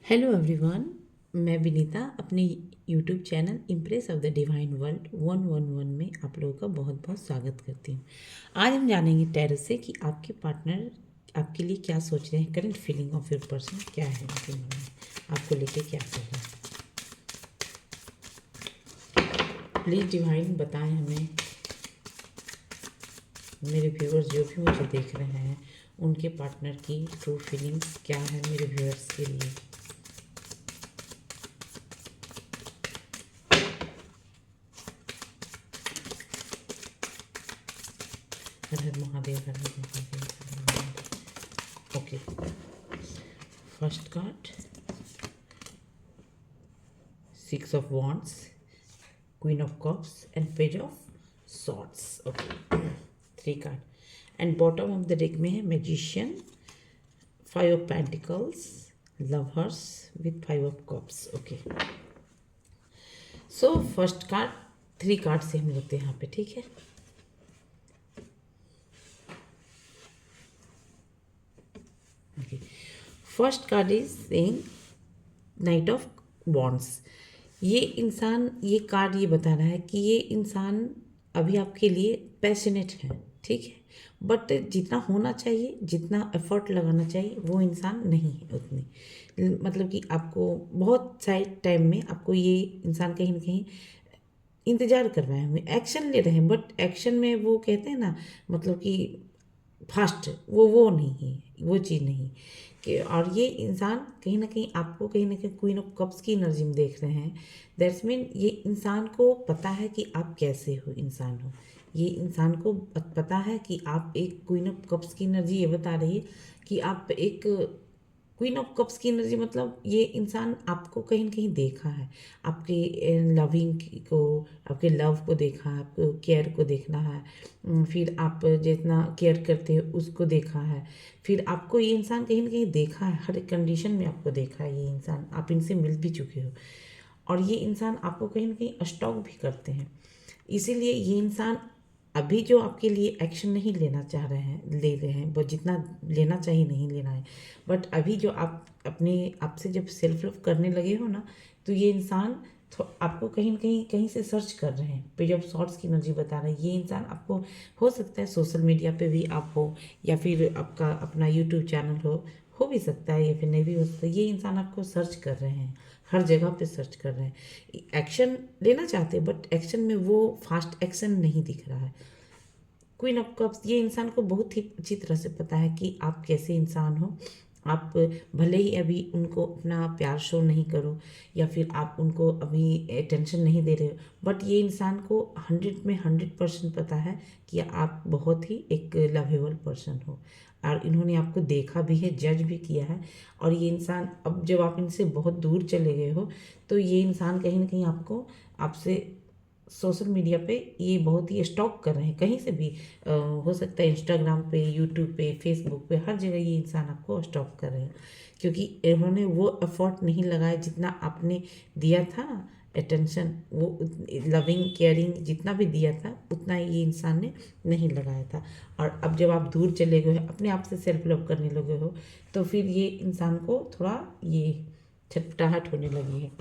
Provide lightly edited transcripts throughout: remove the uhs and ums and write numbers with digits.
Hello everyone, मैं विनीता अपने YouTube channel impress of the divine world 111 में आप लोगों का बहुत बहुत स्वागत करती हूँ। आज हम जानेंगे टैरो से कि आपके पार्टनर आपके लिए क्या सोच रहे हैं, current feeling of your person क्या है, उनके मन में आपको लेके क्या कर रहे हैं। प्लीज़ डिवाइन बताएं हमें, मेरे व्यूअर्स जो भी मुझे देख रहे हैं उनके पार्टनर की ट्रू फीलिंग्स क्या है मेरे व्यूअर्स के लिए। हर हर महादेव, हर हर महादेव, हर हर Mahadev. Okay, first card six of wands, queen of cups and page of swords. Okay, three card and bottom of the deck में है magician, five of pentacles, lovers with five of cups. Okay, so first card three card से हम लेते हैं यहाँ पे, ठीक है। Okay, first card is saying knight of wands. ये इंसान, ये कार्ड ये बता रहा है कि ये इंसान अभी आपके लिए पैशनेट है, ठीक है, बट जितना होना चाहिए, जितना एफर्ट लगाना चाहिए वो इंसान नहीं है उतनी। मतलब कि आपको बहुत सारे टाइम में आपको ये इंसान कहीं ना कहीं इंतज़ार कर रहे हैं, एक्शन ले रहे हैं, बट एक्शन में वो कहते हैं ना, मतलब कि फास्ट, वो नहीं है, वो चीज़ नहीं कि। और ये इंसान कहीं ना कहीं आपको कहीं ना कहीं क्वीन ऑफ कप्स की एनर्जी में देख रहे हैं। दैट्स मीन ये इंसान को पता है कि आप कैसे हो इंसान हो। ये इंसान को पता है कि आप एक क्वीन ऑफ कप्स की एनर्जी ये बता रही है कि आप एक क्वीन ऑफ कप्स की एनर्जी, मतलब ये इंसान आपको कहीं ना कहीं देखा है, आपके लविंग को, आपके लव को देखा है, आपको केयर को देखना है, फिर आप जितना केयर करते हो उसको देखा है, फिर आपको ये इंसान कहीं ना कहीं देखा है, हर एक कंडीशन में आपको देखा है ये इंसान, आप इनसे मिल भी चुके हो। और ये इंसान आपको कहीं ना कहीं स्टॉक भी करते हैं, इसीलिए ये इंसान अभी जो आपके लिए एक्शन नहीं लेना चाह रहे हैं, ले रहे हैं, वो जितना लेना चाहिए नहीं लेना है, बट अभी जो आप अपने आपसे जब सेल्फ लव करने लगे हो ना, तो ये इंसान आपको कहीं ना कहीं से सर्च कर रहे हैं। पेज ऑफ शॉर्ट्स की एनर्जी बता रहे हैं ये इंसान आपको, हो सकता है सोशल मीडिया पे भी आप हो, या फिर आपका अपना यूट्यूब चैनल हो भी सकता है, या फिर नहीं भी हो सकता है। ये इंसान आपको सर्च कर रहे हैं, हर जगह पे सर्च कर रहे हैं, एक्शन लेना चाहते हैं, बट एक्शन में वो फास्ट एक्शन नहीं दिख रहा है। क्वीन ऑफ कप्स, ये इंसान को बहुत ही अच्छी तरह से पता है कि आप कैसे इंसान हो। आप भले ही अभी उनको अपना प्यार शो नहीं करो, या फिर आप उनको अभी टेंशन नहीं दे रहे हो, बट ये इंसान को 100% पता है कि आप बहुत ही एक लवेबल पर्सन हो, और इन्होंने आपको देखा भी है, जज भी किया है। और ये इंसान अब जब आप इनसे बहुत दूर चले गए हो, तो ये इंसान कहीं ना कहीं आपको, आपसे सोशल मीडिया पे ये बहुत ही स्टॉक कर रहे हैं, कहीं से भी हो सकता है, इंस्टाग्राम पे, यूट्यूब पे, फेसबुक पे, हर जगह ये इंसान आपको स्टॉक कर रहे हैं, क्योंकि इन्होंने वो एफर्ट नहीं लगाया जितना आपने दिया था ना, अटेंशन, वो लविंग केयरिंग जितना भी दिया था उतना ये इंसान ने नहीं लगाया था। और अब जब आप दूर चले गए हो, अपने आप से सेल्फ लव करने लगे हो, तो फिर ये इंसान को थोड़ा ये छटपटाहट होने लगी है।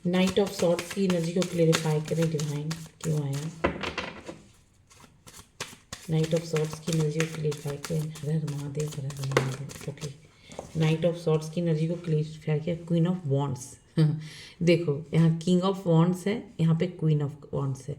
नाइट ऑफ सॉर्ट्स की एनर्जी को क्लेरिफाई करें डिवाइन, क्यों आया। नाइट ऑफ सॉर्ट्स की एनर्जी को क्लेरिफाई करें, हर हर महादेव, हर हर Mahadev. Okay, knight of swords की एनर्जी को क्लेरिफाई किया, क्वीन ऑफ वॉन्ड्स। देखो, यहाँ किंग ऑफ वॉन्ड्स है, यहाँ पे क्वीन ऑफ वॉन्ड्स है।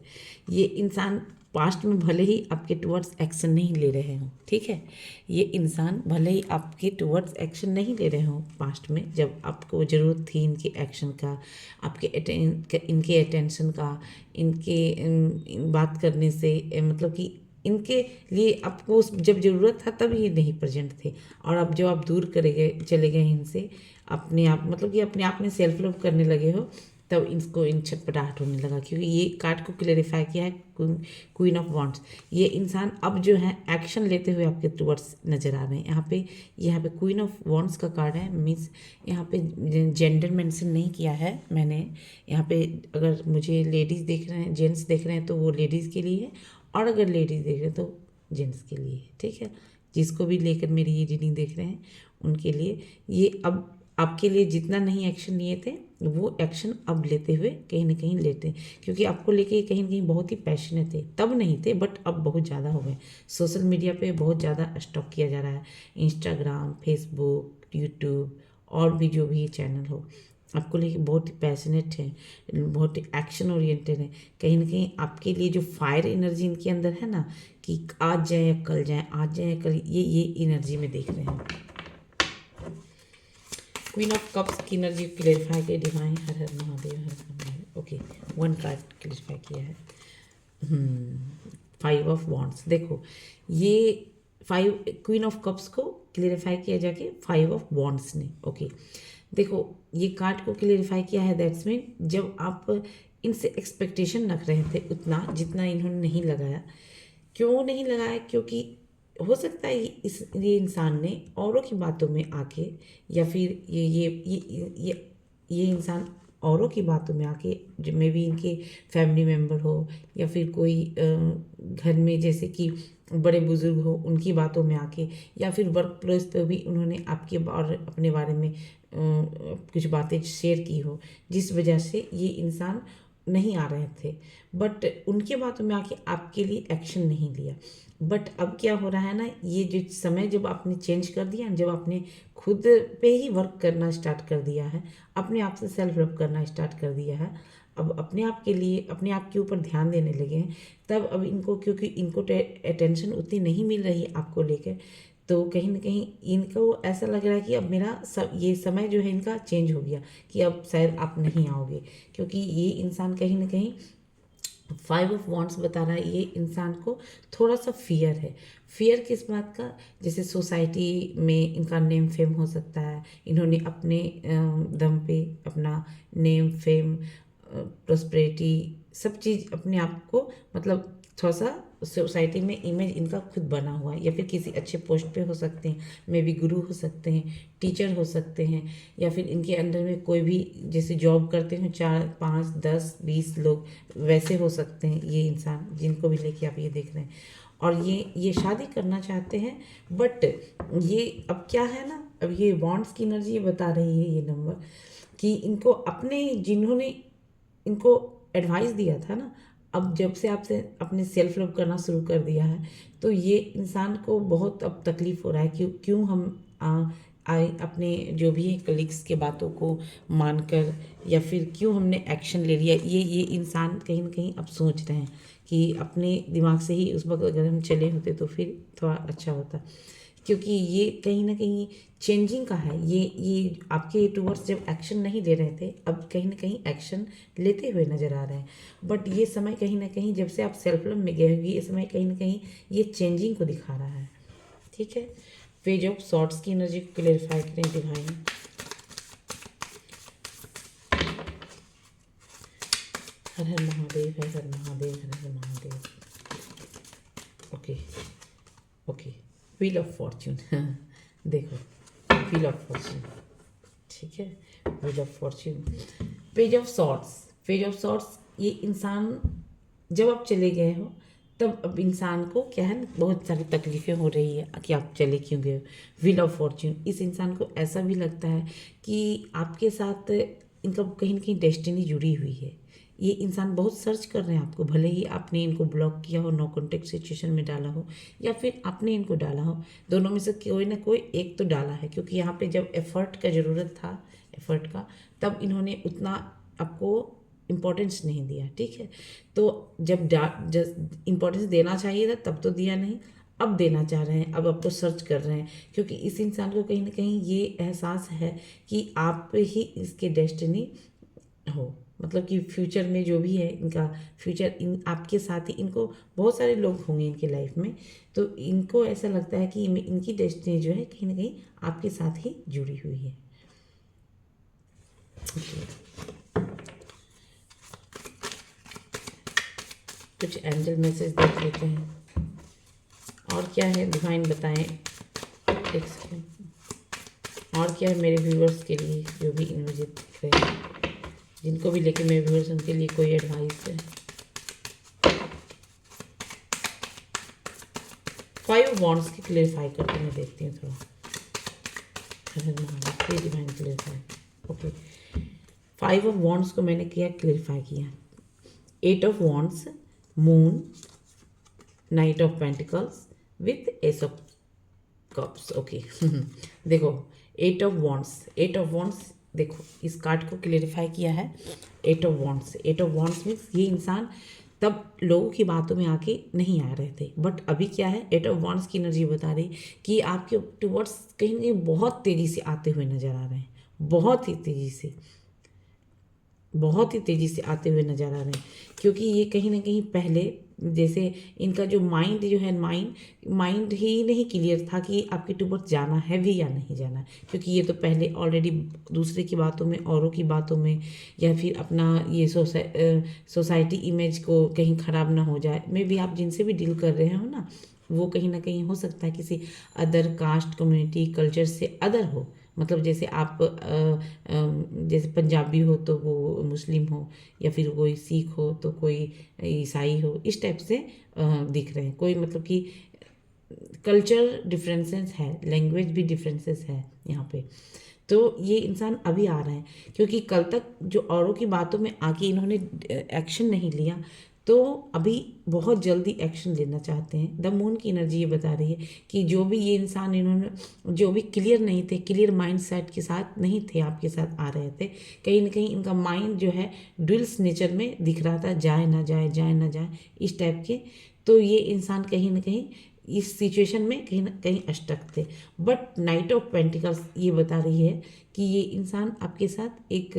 ये इंसान पास्ट में भले ही आपके टुवर्ड्स एक्शन नहीं ले रहे हों, ठीक है, ये इंसान भले ही आपके टुवर्ड्स एक्शन नहीं ले रहे हों पास्ट में, जब आपको ज़रूरत थी इनके एक्शन का, आपके इनके अटेंशन का, इनके बात करने से, मतलब कि इनके लिए आपको जब ज़रूरत था तब ये नहीं प्रेजेंट थे। और अब जब आप दूर करे गए, चले गए इनसे, अपने आप, मतलब कि अपने आप में सेल्फ लव करने लगे हो, तब इनको इन छटपटाहट होने लगा, क्योंकि ये कार्ड को क्लेरिफाई किया है क्वीन ऑफ वॉन्ड्स। ये इंसान अब जो है एक्शन लेते हुए आपके टुवर्ड्स नज़र आ रहे हैं। यहाँ पे क्वीन ऑफ वॉन्ड्स का कार्ड है, मीन्स यहाँ पे जेंडर मेंशन नहीं किया है मैंने। यहाँ पे अगर मुझे लेडीज़ देख रहे हैं, जेंट्स देख रहे हैं, तो वो लेडीज़ के लिए है, और अगर लेडीज़ देख रहे हैं तो जेंट्स के लिए है, ठीक है। जिसको भी लेकर मेरी ये रीडिंग देख रहे हैं उनके लिए ये अब आपके लिए जितना नहीं एक्शन लिए थे वो एक्शन अब लेते हुए कहीं ना कहीं लेते हैं, क्योंकि आपको लेके कहीं ना कहीं बहुत ही पैशनेट थे, तब नहीं थे बट अब बहुत ज़्यादा हो गए। सोशल मीडिया पे बहुत ज़्यादा स्टॉक किया जा रहा है, इंस्टाग्राम, फेसबुक, यूट्यूब और भी जो भी चैनल हो, आपको लेके बहुत ही पैशनेट है, बहुत ही एक्शन ओरिएंटेड है। कहीं ना कहीं आपके लिए जो फायर एनर्जी इनके अंदर है ना, कि आज जाए या कल जाए, आज जाए या कल, ये एनर्जी में देख रहे हैं। क्वीन ऑफ कप्स की एनर्जी क्लेरिफाई के डिवाइन, हर हर महादेव, हर हर Mahadev. Okay, one card clarify किया है। 5 ऑफ वॉन्ड्स, देखो ये 5 क्वीन ऑफ कप्स को क्लेरिफाई किया जाके 5 ऑफ वॉन्ड्स ने। ओके, देखो ये कार्ड को क्लेरिफाई किया है, दैट्स मीन जब आप इनसे एक्सपेक्टेशन रख रहे थे उतना जितना इन्होंने नहीं लगाया। क्यों नहीं लगाया? क्योंकि हो सकता है ये इंसान ने औरों की बातों में आके, या फिर ये इंसान औरों की बातों में आके, जो मे बी इनके फैमिली मेम्बर हो या फिर कोई घर में जैसे कि बड़े बुजुर्ग हो उनकी बातों में आके, या फिर वर्क प्लेस पे भी उन्होंने आपके और अपने बारे में कुछ बातें शेयर की हो, जिस वजह से ये इंसान नहीं आ रहे थे, बट उनके बातों में आके आपके लिए एक्शन नहीं लिया। बट अब क्या हो रहा है ना, ये जो समय जब आपने चेंज कर दिया, जब आपने खुद पे ही वर्क करना स्टार्ट कर दिया है, अपने आप से सेल्फ लव करना स्टार्ट कर दिया है, अब अपने आप के लिए, अपने आप के ऊपर ध्यान देने लगे हैं, तब अब इनको, क्योंकि इनको अटेंशन उतनी नहीं मिल रही है आपको लेकर, तो कहीं ना कहीं इनको ऐसा लग रहा है कि अब मेरा ये समय जो है इनका चेंज हो गया, कि अब शायद आप नहीं आओगे, क्योंकि ये इंसान कहीं ना कहीं 5 ऑफ वॉन्ड्स बता रहा है, ये इंसान को थोड़ा सा फियर है। फियर किस बात का? जैसे सोसाइटी में इनका नेम फेम हो सकता है, इन्होंने अपने दम पे अपना नेम फेम, प्रोस्पेरिटी, सब चीज़ अपने आप को, मतलब थोड़ा सा सोसाइटी में इमेज इनका खुद बना हुआ है, या फिर किसी अच्छे पोस्ट पे हो सकते हैं, मे बी गुरु हो सकते हैं, टीचर हो सकते हैं, या फिर इनके अंडर में कोई भी जैसे जॉब करते हैं 4, 5, 10, 20 लोग, वैसे हो सकते हैं ये इंसान जिनको भी लेके आप ये देख रहे हैं। और ये शादी करना चाहते हैं, बट ये अब क्या है ना, अब ये बॉन्ड्स की एनर्जी ये बता रही है, ये नंबर, कि इनको अपने, जिन्होंने इनको एडवाइस दिया था ना, अब जब से आपसे अपने सेल्फ लव करना शुरू कर दिया है, तो ये इंसान को बहुत अब तकलीफ़ हो रहा है, क्यों हम अपने जो भी है कलीग्स के बातों को मानकर, या फिर क्यों हमने एक्शन ले लिया, ये इंसान कहीं ना कहीं अब सोच रहे हैं कि अपने दिमाग से ही उस वक्त अगर हम चले होते तो फिर थोड़ा अच्छा होता, क्योंकि ये कहीं ना कहीं चेंजिंग का है। ये आपके टूवर्ड्स जब एक्शन नहीं ले रहे थे, अब कहीं ना कहीं एक्शन लेते हुए नज़र आ रहे हैं, बट ये समय कहीं ना कहीं जब से आप सेल्फ लव में गए हुए, ये समय कहीं ना कहीं ये चेंजिंग को दिखा रहा है। ठीक है, पेज ऑफ सॉर्ट्स की एनर्जी को क्लेरिफाई करें divine. Her her Mahadev, her her Mahadev, her her Mahadev. Okay okay, wheel of fortune देखो, व्हील ऑफ फॉर्च्यून, ठीक है, wheel of fortune, page of swords. Page of swords, ये इंसान जब आप चले गए हो, तब अब इंसान को क्या है, बहुत सारी तकलीफ़ें हो रही है कि आप चले क्यों गए हो। व्हील ऑफ फॉर्च्यून, इस इंसान को ऐसा भी लगता है कि आपके साथ इनका कहीं ना कहीं डेस्टिनी जुड़ी हुई है। ये इंसान बहुत सर्च कर रहे हैं आपको, भले ही आपने इनको ब्लॉक किया हो, नो कॉन्टेक्ट सिचुएशन में डाला हो, या फिर आपने इनको डाला हो, दोनों में से कोई ना कोई एक तो डाला है, क्योंकि यहाँ पे जब एफर्ट का ज़रूरत था, एफर्ट का, तब इन्होंने उतना आपको इम्पोर्टेंस नहीं दिया। ठीक है, तो जब इम्पोर्टेंस देना चाहिए था तब तो दिया नहीं, अब देना चाह रहे हैं, अब आपको सर्च कर रहे हैं, क्योंकि इस इंसान को कहीं ना कहीं ये एहसास है कि आप ही इसके डेस्टिनी हो, मतलब कि फ्यूचर में जो भी है इनका फ्यूचर, इन आपके साथ ही, इनको बहुत सारे लोग होंगे इनके लाइफ में, तो इनको ऐसा लगता है कि इनकी डेस्टिनी जो है कहीं ना कहीं आपके साथ ही जुड़ी हुई है। कुछ एंजल मैसेज देख लेते हैं, और क्या है डिवाइन बताएं, एक सेकेंड, और क्या है मेरे व्यूअर्स के लिए जो भी मुझे दिख रहे हैं, जिनको भी लेके मेरे व्यूअर्स, उनके लिए कोई एडवाइस है। 5 वॉन्ड्स की क्लेरिफाई करके मैं देखती हूँ थोड़ा। Divine clarify. Okay, 5 of wands को मैंने किया, क्लेरिफाई किया। 8 of wands, moon, night of pentacles with S of cups. Okay देखो 8 ऑफ वॉन्ड्स, 8 ऑफ वॉन्ड्स, देखो इस कार्ड को क्लेरिफाई किया है। 8 of wands, 8 of wands means ये इंसान तब लोगों की बातों में आके नहीं आ रहे थे, बट अभी क्या है, 8 ऑफ वॉन्ड्स की एनर्जी बता रही कि आपके टुवर्ड्स कहीं ना कहीं बहुत तेज़ी से आते हुए नजर आ रहे हैं, बहुत ही तेज़ी से, बहुत ही तेज़ी से आते हुए नजर आ रहे हैं। क्योंकि ये कहीं ना कहीं पहले जैसे इनका जो माइंड जो है, माइंड ही नहीं क्लियर था कि आपके टुवर्ड जाना है भी या नहीं जाना है। क्योंकि ये तो पहले ऑलरेडी दूसरे की बातों में, औरों की बातों में, या फिर अपना ये सोसाइटी इमेज को कहीं ख़राब ना हो जाए। मे बी आप जिनसे भी डील कर रहे हो ना, वो कहीं ना कहीं हो सकता है किसी अदर कास्ट, कम्युनिटी, कल्चर से अदर हो। मतलब जैसे आप जैसे पंजाबी हो तो वो मुस्लिम हो, या फिर कोई सिख हो तो कोई ईसाई हो, इस टाइप से दिख रहे हैं। कोई मतलब कि कल्चर डिफरेंसेस है, लैंग्वेज भी डिफरेंसेस है यहाँ पे। तो ये इंसान अभी आ रहा है क्योंकि कल तक जो औरों की बातों में आके इन्होंने एक्शन नहीं लिया, तो अभी बहुत जल्दी एक्शन लेना चाहते हैं। द मून की एनर्जी ये बता रही है कि जो भी ये इंसान, इन्होंने जो भी क्लियर नहीं थे, क्लियर माइंड सेट के साथ नहीं थे, आपके साथ आ रहे थे, कहीं ना कहीं इनका माइंड जो है ड्विल्स नेचर में दिख रहा था, जाए ना जाए, जाए ना जाए, इस टाइप के। तो ये इंसान कहीं ना कहीं इस सिचुएशन में कहीं ना कहीं अटक थे। बट नाइट ऑफ पेंटिकल्स ये बता रही है कि ये इंसान आपके साथ एक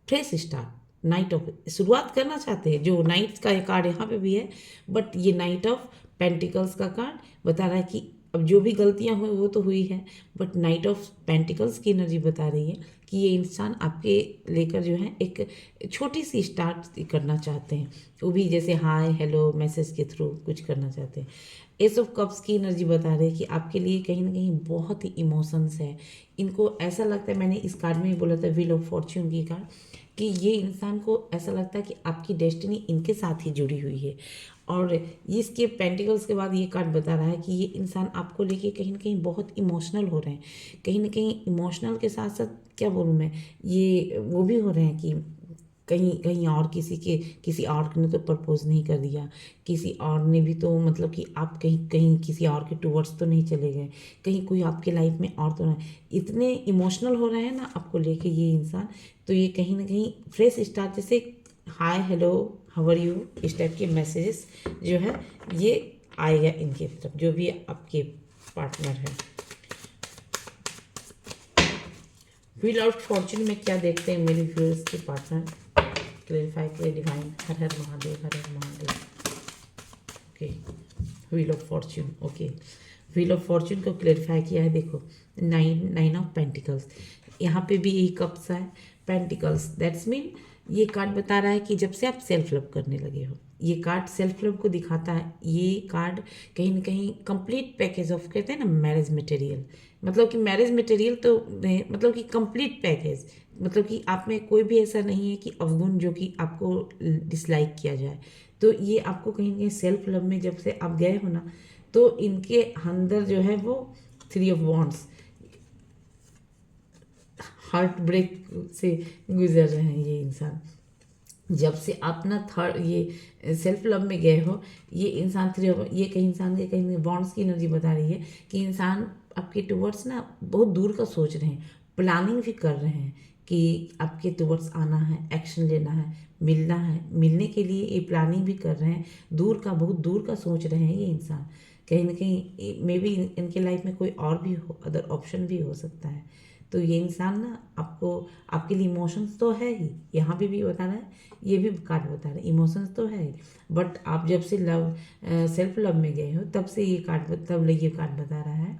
फ्रेश स्टार्ट, नाइट ऑफ शुरुआत करना चाहते हैं। जो नाइट का कार्ड यहाँ पे भी है, बट ये नाइट ऑफ पेंटिकल्स का कार्ड बता रहा है कि अब जो भी गलतियां हुई वो तो हुई है, बट नाइट ऑफ पेंटिकल्स की एनर्जी बता रही है कि ये इंसान आपके लेकर जो है एक छोटी सी स्टार्ट करना चाहते हैं। वो भी जैसे हाय हेलो मैसेज के थ्रू कुछ करना चाहते हैं। एस ऑफ कप्स की एनर्जी बता रही है कि आपके लिए कहीं ना कहीं बहुत ही इमोशंस है। इनको ऐसा लगता है, मैंने इस कार्ड में ही बोला था, व्हील ऑफ फॉर्च्यून की कार्ड, कि ये इंसान को ऐसा लगता है कि आपकी डेस्टिनी इनके साथ ही जुड़ी हुई है। और इसके पेंटिकल्स के बाद ये कार्ड बता रहा है कि ये इंसान आपको लेके कहीं ना कहीं बहुत इमोशनल हो रहे हैं। कहीं ना कहीं इमोशनल के साथ साथ क्या बोलूँ मैं, ये वो भी हो रहे हैं कि कहीं कहीं और किसी और ने तो प्रपोज नहीं कर दिया, किसी और ने भी तो मतलब कि आप कहीं कहीं किसी और के टूवर्ड्स तो नहीं चले गए, कहीं कोई आपके लाइफ में और तो नहीं। इतने इमोशनल हो रहे हैं ना आपको लेके ये इंसान। तो ये कहीं ना कहीं फ्रेश स्टार्ट, जैसे hi hello how are you, इस टाइप के मैसेजेस जो है ये आएगा इनके तरफ, जो भी आपके पार्टनर है। व्हील ऑफ फॉर्चून में क्या देखते हैं मेरे व्यूअर्स के पार्टनर, क्लेरिफाई के divine. Her her Mahadev, her her Mahadev. Okay, wheel of Fortune. Okay, wheel of Fortune को क्लेरिफाई किया है। देखो नाइन ऑफ पेंटिकल्स, यहाँ पे भी यही कप्स है, पेंटिकल्स। दैट्स मीन ये कार्ड बता रहा है कि जब से आप सेल्फ लव करने लगे हो, ये कार्ड सेल्फ लव को दिखाता है। ये कार्ड कहीं ना कहीं कंप्लीट पैकेज ऑफ, कहते हैं ना मैरिज मटेरियल, मतलब कि मैरिज मटेरियल तो मतलब कि कंप्लीट पैकेज, मतलब कि आप में कोई भी ऐसा नहीं है कि अवगुण जो कि आपको डिसलाइक किया जाए। तो ये आपको कहीं ना कहीं सेल्फ लव में जब से आप गए हो ना, तो इनके अंदर जो है वो 3 ऑफ वॉन्ड्स, हार्ट ब्रेक से गुजर रहे हैं ये इंसान। जब से आप ना थर्ड ये सेल्फ लव में गए हो, ये इंसान ये कहीं इंसान के कहीं बॉन्ड्स की एनर्जी बता रही है कि इंसान आपके टुवर्ड्स ना बहुत दूर का सोच रहे हैं, प्लानिंग भी कर रहे हैं कि आपके टुवर्ड्स आना है, एक्शन लेना है, मिलना है। मिलने के लिए ये प्लानिंग भी कर रहे हैं, दूर का, बहुत दूर का सोच रहे हैं ये इंसान। कहीं ना कहीं मे बी इनके लाइफ में कोई और भी हो, अदर ऑप्शन भी हो सकता है। तो ये इंसान ना आपको, आपके लिए इमोशंस तो है ही, यहाँ पे भी बता रहा है, ये भी कार्ड बता रहा है इमोशंस तो है ही। बट आप जब से सेल्फ लव में गए हो, तब से ये कार्ड, तब ये कार्ड बता रहा है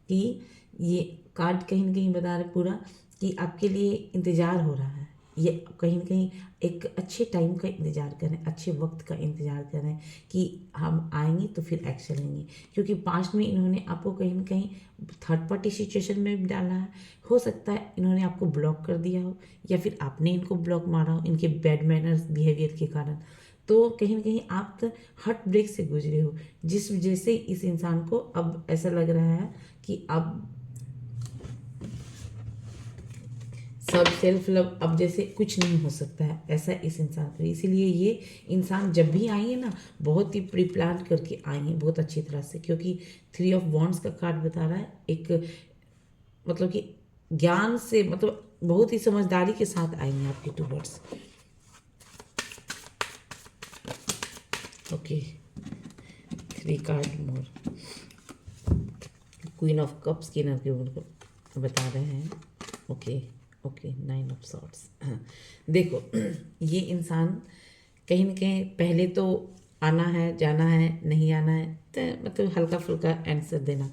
कि ये कार्ड कहीं ना कहीं बता रहा है पूरा कि आपके लिए इंतज़ार हो रहा है। ये कहीं ना कहीं एक अच्छे टाइम का इंतज़ार करें, अच्छे वक्त का इंतज़ार करें कि हम आएंगे तो फिर एक्शन लेंगे। क्योंकि पास्ट में इन्होंने आपको कहीं ना कहीं थर्ड पार्टी सिचुएशन में भी डाला है। हो सकता है इन्होंने आपको ब्लॉक कर दिया हो, या फिर आपने इनको ब्लॉक मारा हो इनके बैड मैनर्स बिहेवियर के कारण। तो कहीं ना कहीं आप हार्ट ब्रेक से गुजरे हो, जिस वजह से इस इंसान को अब ऐसा लग रहा है कि अब सब सेल्फ लव अब जैसे कुछ नहीं हो सकता है, ऐसा इस इंसान को। इसीलिए ये इंसान जब भी आई है ना, बहुत ही प्री प्लान करके आई है, बहुत अच्छी तरह से, क्योंकि 3 ऑफ वॉन्ड्स का कार्ड बता रहा है एक मतलब कि ज्ञान से, मतलब बहुत ही समझदारी के साथ आएंगे आपके towards. Okay, 3 card more, queen of cups की एनर्जी उनको बता रहे हैं। Okay okay, 9 of swords. देखो ये इंसान कहीं ना कहीं पहले तो आना है, जाना है, नहीं आना है, तो मतलब हल्का फुल्का आंसर देना,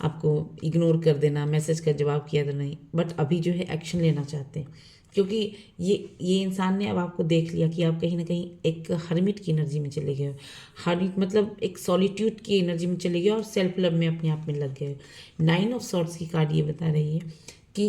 आपको इग्नोर कर देना, मैसेज का जवाब किया तो नहीं, बट अभी जो है एक्शन लेना चाहते हैं, क्योंकि ये इंसान ने अब आपको देख लिया कि आप कहीं ना कहीं एक हर्मिट की एनर्जी में चले गए हो। हर्मिट मतलब एक सॉलिट्यूड की एनर्जी में चले गए और सेल्फ लव में अपने आप में लग गए हो। 9 ऑफ सॉर्ड्स की कार्ड ये बता रही है कि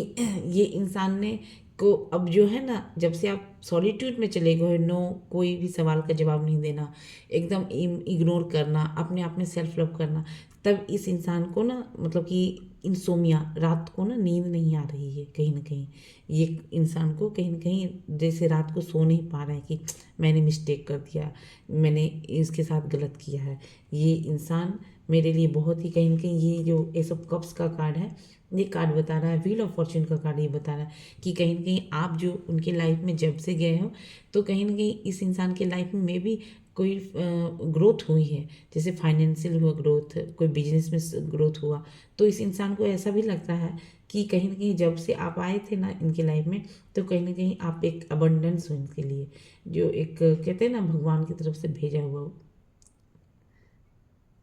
ये इंसान ने को अब जो है ना, जब से आप सॉलिट्यूड में चले गए, नो कोई भी सवाल का जवाब नहीं देना, एकदम इग्नोर करना, अपने आप में सेल्फ लव करना, तब इस इंसान को ना मतलब कि इंसोमिया, रात को ना नींद नहीं आ रही है कहीं ना कहीं। ये इंसान को कहीं ना कहीं जैसे रात को सो नहीं पा रहा है कि मैंने मिस्टेक कर दिया, मैंने इसके साथ गलत किया है। ये इंसान मेरे लिए बहुत ही कहीं ना कहीं, ये जो एस ऑफ कप्स का कार्ड है, ये कार्ड बता रहा है, व्हील ऑफ फॉर्च्यून का कार्ड ये बता रहा है कि कहीं ना कहीं आप जो उनके लाइफ में जब से गए हो, तो कहीं ना कहीं इस इंसान के लाइफ में भी कोई ग्रोथ हुई है, जैसे फाइनेंशियल हुआ ग्रोथ, कोई बिजनेस में ग्रोथ हुआ, तो इस इंसान को ऐसा भी लगता है कि कहीं ना कहीं जब से आप आए थे ना इनके लाइफ में, तो कहीं ना कहीं आप एक अबंडेंस हो इनके लिए, जो एक कहते हैं ना भगवान की तरफ से भेजा हुआ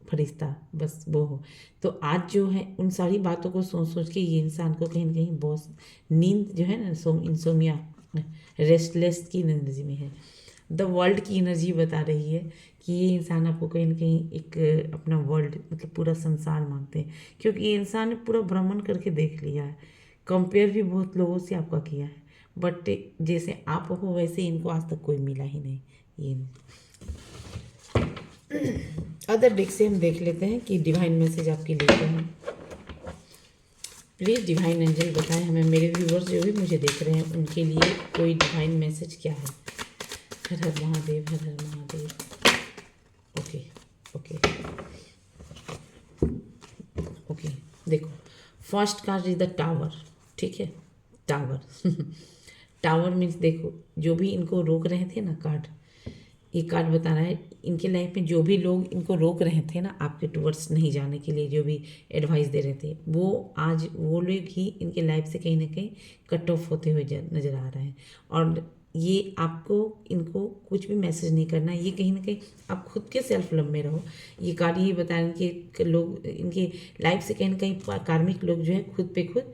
फरिश्ता, बस वो हो। तो आज जो है उन सारी बातों को सोच सोच के ये इंसान को कहीं ना कहीं बहुत नींद जो है ना, इंसोमिया, रेस्टलेस की एनर्जी में है। द वर्ल्ड की एनर्जी बता रही है कि ये इंसान आपको कहीं ना कहीं एक अपना वर्ल्ड मतलब पूरा संसार मानते हैं, क्योंकि ये इंसान ने पूरा भ्रमण करके देख लिया है, कंपेयर भी बहुत लोगों से आपका किया है, बट जैसे आप हो वैसे इनको आज तक कोई मिला ही नहीं। ये अदर डेक से हम देख लेते हैं कि डिवाइन मैसेज आपके लिए क्या है। प्लीज़ डिवाइन एंजल बताएं हमें, मेरे व्यूवर्स जो भी मुझे देख रहे हैं उनके लिए कोई डिवाइन मैसेज क्या है। हर हर महादेव, हर हर महादेव। ओके ओके ओके, देखो first card is the tower, ठीक है, टावर। टावर मीन्स देखो जो भी इनको रोक रहे थे ना, कार्ड ये कार्ड बता रहा है इनके लाइफ में जो भी लोग इनको रोक रहे थे ना आपके टूवर्ड्स नहीं जाने के लिए, जो भी एडवाइस दे रहे थे, वो आज वो लोग ही इनके लाइफ से कहीं ना कहीं कट ऑफ होते हुए नज़र आ रहे हैं। और ये आपको इनको कुछ भी मैसेज नहीं करना, ये कहीं ना कहीं आप खुद के सेल्फ लव में रहो। ये कार्ड ये बता रहे हैं कि लोग इनके लाइफ से कहीं ना कहीं कार्मिक लोग जो है खुद पे खुद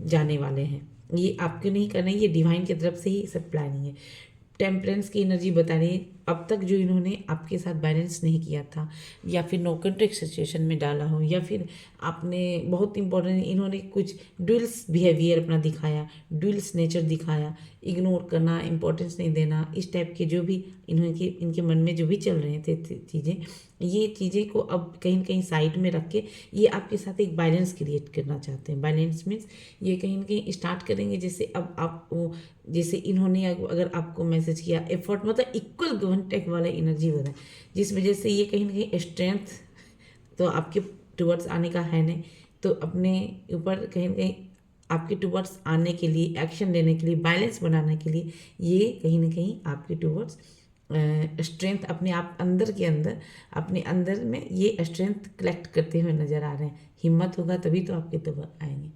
जाने वाले हैं। ये आपको नहीं करना है, ये डिवाइन की तरफ से ही सब प्लानिंग है। टेम्परेंस की एनर्जी बता रही है अब तक जो इन्होंने आपके साथ बैलेंस नहीं किया था, या फिर नो कॉन्ट्रैक्ट सिचुएशन में डाला हो, या फिर आपने बहुत इंपॉर्टेंट इन्होंने कुछ डुअल्स बिहेवियर अपना दिखाया, डुअल्स नेचर दिखाया, इग्नोर करना, इंपॉर्टेंस नहीं देना, इस टाइप के जो भी इनके मन में जो भी चल रहे थे चीज़ें, ये चीज़ें को अब कहीं ना कहीं साइड में रख के ये आपके साथ एक बैलेंस क्रिएट करना चाहते हैं। बैलेंस मीन्स ये कहीं ना कहीं स्टार्ट करेंगे, जैसे अब आप जैसे इन्होंने अगर आपको मैसेज किया, एफर्ट मतलब इक्वल गिवन टेक वाला एनर्जी हो रहा है, जिस वजह से ये कहीं ना कहीं स्ट्रेंथ तो आपके टुवर्ड्स आने का है नहीं, तो अपने ऊपर कहीं ना कहीं आपके टुवर्ड्स आने के लिए, एक्शन लेने के लिए, बैलेंस बनाने के लिए ये कहीं ना कहीं आपके टुवर्ड्स स्ट्रेंथ अपने आप अंदर के अंदर अपने अंदर में ये स्ट्रेंथ कलेक्ट करते हुए नज़र आ रहे हैं। हिम्मत होगा तभी तो आपके टुवर्ड आएंगे।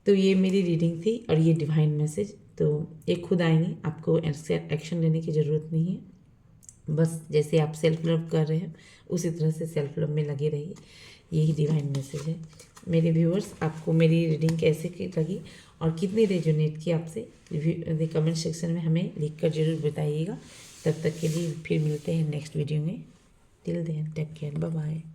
तो ये मेरी रीडिंग थी और ये डिवाइन मैसेज, तो ये खुद आएंगे, आपको एक्शन लेने की ज़रूरत नहीं है, बस जैसे आप सेल्फ लव कर रहे हैं उसी तरह से सेल्फ लव में लगे रहिए, यही डिवाइन मैसेज है। मेरे व्यूअर्स, आपको मेरी रीडिंग कैसे की लगी और कितनी रेजोनेट की आपसे, कमेंट सेक्शन में हमें लिख कर जरूर बताइएगा। तब तक के लिए फिर मिलते हैं नेक्स्ट वीडियो में। Till then take care, bye bye.